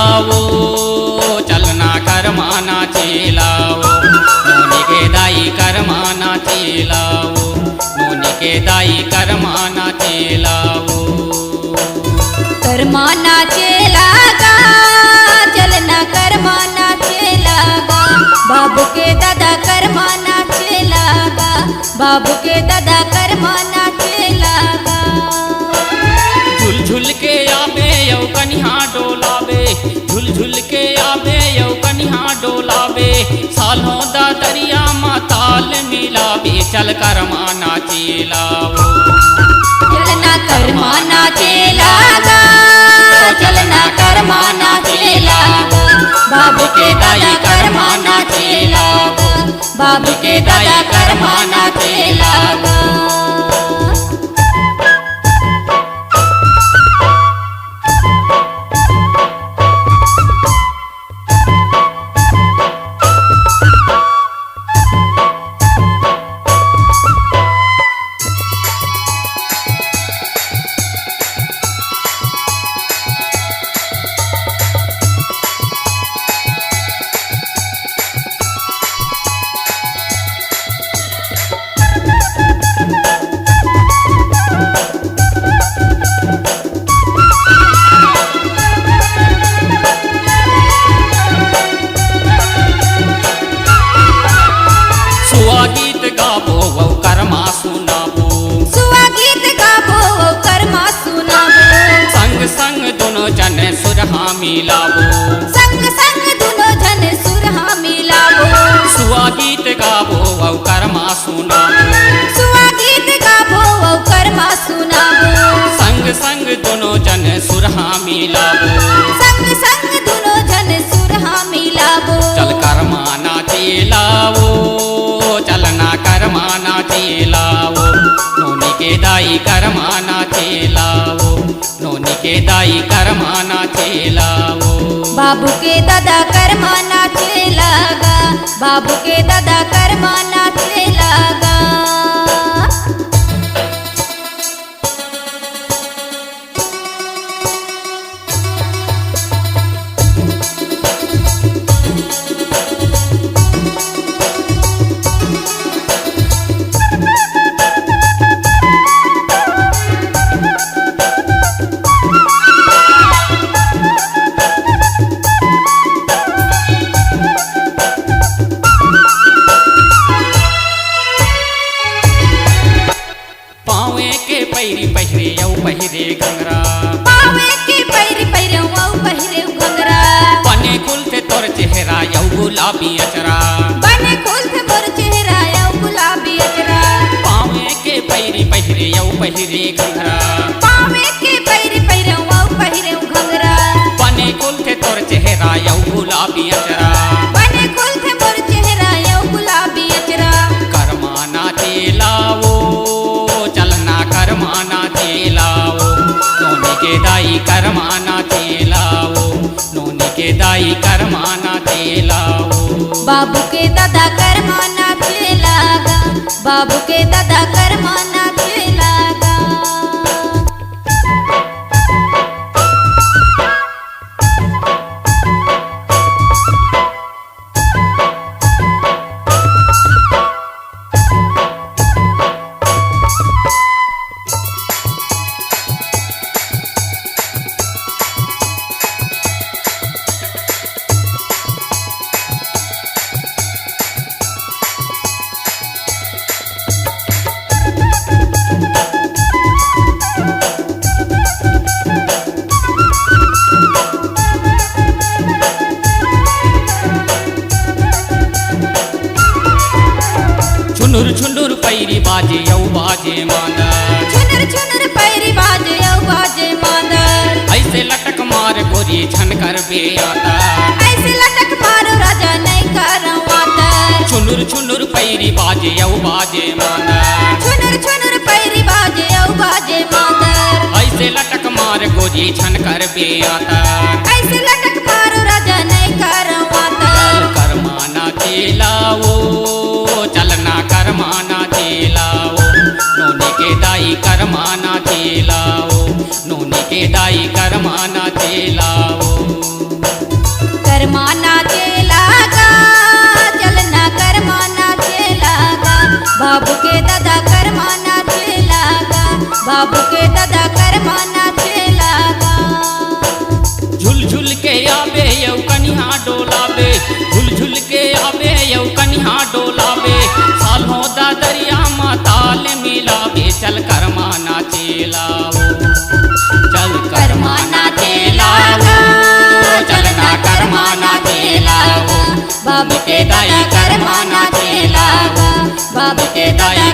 चेलाओ चलना करमाना चेलाओ नोनी के दाई करमाना चेलाओ नोनी के दाई करमाना चेलाओ करमाना चेलागा चलना करमाना चेलागा बाबू के दादा करमाना चेलागा बाबू के दादा करमाना चेलागा झुल झुल के आबे यौ कन्हा डोलाबे झुल झुल के आबे यौ कन्हा डोलाबे सालों दा दरिया मा ताल मिलाबे चल करमाना चेलाओ चलना करमाना चेलागा चलना करमाना चेलागा बाबू के दादा करमाना चेलागा बाबू के दादा करमाना चेलागा गीत गाबो वो करमा सुनाबो सुआ गीत गाबो वो करमा सुनाबो संग संग दोनों जन सुरहा मिलाबो संग संग दोनों जन सुरहा मिलाबो सुआ गीत गाबो वो करमा सुनाबो सुआ गीत गाबो वो करमा सुनाबो संग संग दोनों जन सुरहा मिलाबो संग संग दोनों जन सुरहा मिलाबो चल करमाना चेलाओ चलना करमाना चेलाओ नोनी के दाई करमाना चेलाओ नोनी के दाई करमाना चेलाओ बाबू के दादा करमाना चेलागा बाबू के दादा करमाना चेलागा पैरी पहिरे यौ पहिरे घंगरा पावे के पैरी पैरे औ पहिरे घंगरा बने कुलते तोर चेहरा यौ गुलाबी अचरा बने कुलते मोर चेहरा यौ गुलाबी अचरा पावे के पैरी पहिरे यौ पहिरे घंगरा पावे के पैरी पैरे औ पहिरे घंगरा बने कुलते तोर चेहरा यौ गुलाबी अचरा बने कुलते मोर चेहरा यौ गुलाबी अचरा करमाना चेलाओ चलना करमाना चेलाओ नोनी के दाई करमाना चेलाओ नोनी के दाई करमाना चेलाओ बाबू के दादा करमाना चेलागा बाबू के दादा करमाना चेलागा छुनुर छुनुर पैरी बाजे यौ बाजे मांदर छुनर छुनर पैरी बाजे औ बाजे मादर ऐसे लटक मार गोरी छन कर बे आता ऐसे लटक मारो राजा नहीं करवातर छुनुर छुनुर पैरी बाजे यौ बाजे मांदर छुनर छुनर पैरी बाजे औ बाजे मादर ऐसे लटक मार गोरी छन कर बे आता ऐसे लटक मारो राजा नहीं करवातर करमाना चेलाओ चलना करमाना चेलाओ नोनी के दाई करमाना चेलाओ नोनी के दाई करमाना चेलाओ। बाबू के दादा कर्मा नाचेला गा। झुल झुल के आवे यौ कन्हा डोलावे, झुल झुल के आवे यौ कन्हा डोलावे, सालों दादरिया माँ ताल मिलावे, चल कर्मा नाचेला वो, चल कर्मा नाचेला वो, चल ना कर्मा नाचेला वो, बाबू के दादा कर्मा नाचेला गा। बाबू के दादा